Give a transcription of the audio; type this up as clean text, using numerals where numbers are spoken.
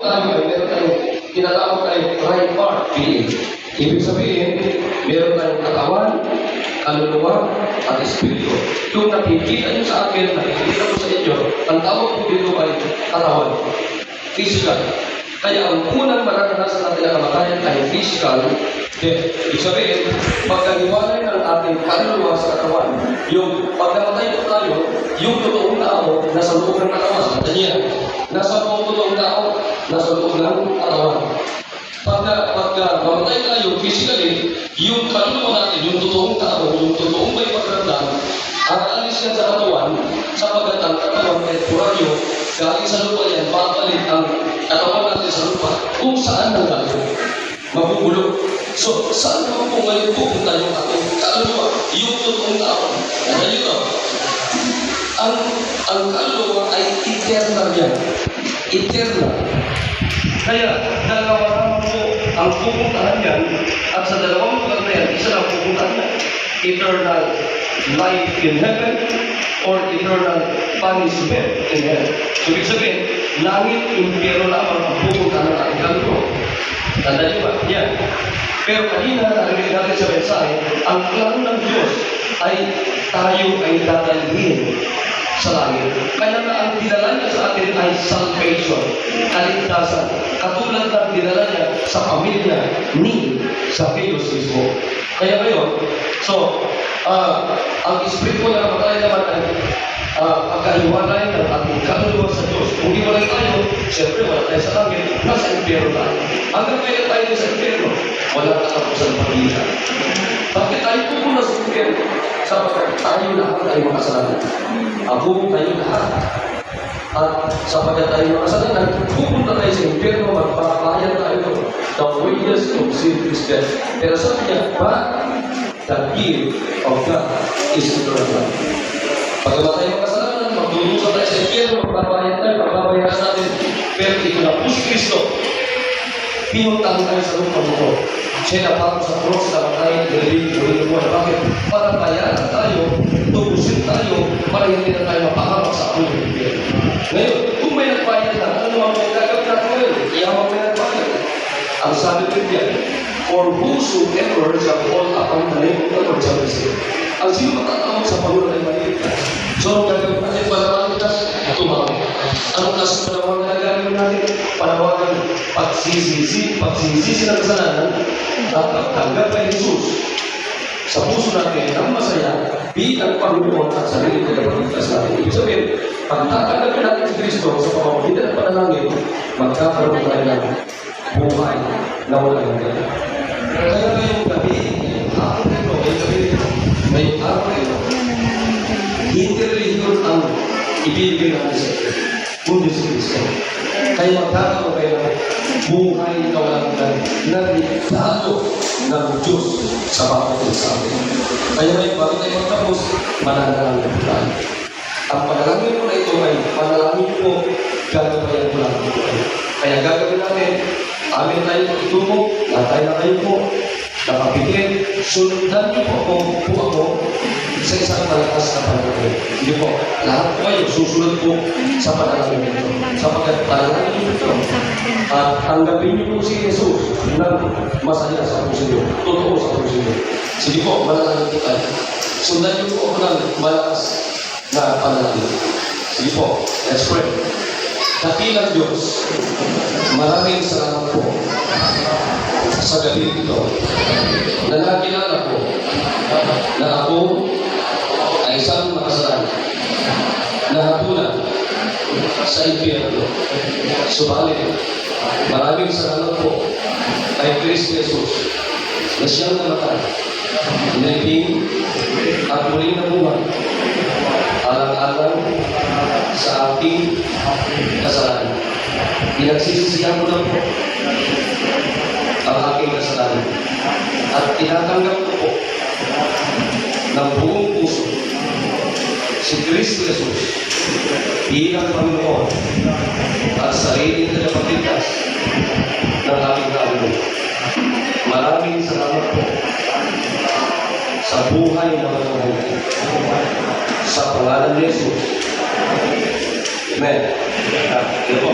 Meron tayong tinatawag tayong tripartite. Ibig sabihin, meron tayong katawan, kaluluwa, at espiritu. Yung nakikita nyo sa akin, nakikita ko sa inyo, ang tawag ko dito ay katawan. Physical. Kaya ang unang mararanasan natin na kamatayan ay physical death. Ibig sabihin, pagkaniwalay ng ating kaluluwa sa katawan, yung pagkamatay po tayo, yung totoong tao nasa loob ng katawan. Kanya, nasa loob totoong tao, nasa loob ng katawan. Pagka mamatay tayo physically, yung kaluluwa natin, yung totoong tao, yung totoong may pagkaramdam, aalis yan sa katawan, sapagkat ang katawan ay puraryo, galing sa lupa yan, papalit ang katawan natin sa lupa, kung saan nang galing. Mabubulok. So, saan naman po ngayon pupunta yung ating kaluluwa, yung totoong tao? Ano yun? Ang kaluluwa ay eternal yan. Eternal. Kaya, dalawa naman po ang pupuntahan yan, at sa dalawang lugar na yan, isa lang pupuntahan yan. Eternal life in heaven or eternal punishment in heaven. So, ibig sabihin, langit, impyerno lamang ang pupuntahan ng ating kaluluwa. Tanda niyo ba? Yan. Pero kanina, narinig natin sa mensahe, ang plano ng Diyos ay tayo ay dadalhin sa langit. Kaya na ang dinala niya sa atin ay salvation, kaligtasan. Katulad ng dinala niya sa pamilya ni Zacchaeus mismo. Kaya ngayon, ang espiritu na namatay naman ay pagkahiwalay ng ating kaluluwa sa Diyos. Kung hiwalay tayo, siyempre wala tayo sa langit, nasa impyerno tayo. Hanggang ngayon tayo sa impyerno, wala katapusan ng pamilya. Bakit tayo pupunta sa impyerno? Sapagkat tayo lahat ay makasalanan. Ako tayo lahat. At sapagkat tayo makasalanan, pupunta tayo sa impyerno, magpapayan tayo doon. The wages of sin is death. Pero sabi niya, but the gift of God is eternal life. Pagkawa tayo makasalanan, magtulusan tayo sa impyerno, magpapayan tayo, magpapayaran natin. Pero ito na po si Kristo. Pinuntahan tayo sa lupang ito. Siya na parang sa cross na matay, nilibig mo na bakit? Para bayaran tayo, tubusin tayo, para hindi na tayo mapahamak sa aking impyerno. Ngayon, kung may nagbayad na, ano naman may gagawin natin ngayon? Iyamang may nagbayad. Ang sabi ko yan, for whosoever shall call upon the name of the Lord shall be saved. Ang sino matatawag sa Panginoon ay maligtas. So, ang gagawin natin para maligtas, tumawag. Anong klase panawagan na gagawin natin? Panawagan, pagsisisi ng kasalanan, at tanggap kay Jesus sa puso natin ang masaya bilang Panginoon at sarili ng pagligtas natin. Ibig sabihin, pag tatanggapin natin si Kristo sa pamamagitan ng panalangin, magkakaroon tayo ng buhay na walang hanggan. Kaya ngayong gabi, ngayong araw ito, hindi religion ang ibibigay natin sa ito, kundi si Kristo. Kaya magkakaroon kayo ng buhay na walang hanggan na regalo ng Diyos sa bawat isa sa atin. Kaya ngayon, bago tayo magtapos, mananalangin po tayo. Ang panalangin po na ito ay panalangin po, gagabayan po lang po. Kaya gagawin natin, amin tayo magtutungo, lahat tayo na kayo po, nakapikit, sundan niyo po ako sa isang malakas na panalangin. Hindi po, lahat po kayo susunod po sa panalangin ito. Sapagkat panalangin ito, at tanggapin niyo po si Jesus ng masaya sa puso niyo, totoo sa puso niyo. Sige po, manalangin po tayo. Sundan niyo po ako ng malakas na panalangin. Sige po, let's pray. Dakilang Diyos, maraming salamat po sa gabi ito na nakilala ko na ako ay isang makasalanan na hapunan sa impyerno. Subalit, maraming salamat po kay Kristo Jesus na siyang namatay, nilibing at muling nabuhay alang-alang sa ating kasalanan. Pinagsisisihan ko na po ang aking kasalanan at tinatanggap ko po ng buong puso si Kristo Jesus bilang Panginoon at sarili na pagligtas ng aking kaluluwa. Maraming salamat po sa buhay na manuhay sa pangalan ni Jesus. Amen. Ito po.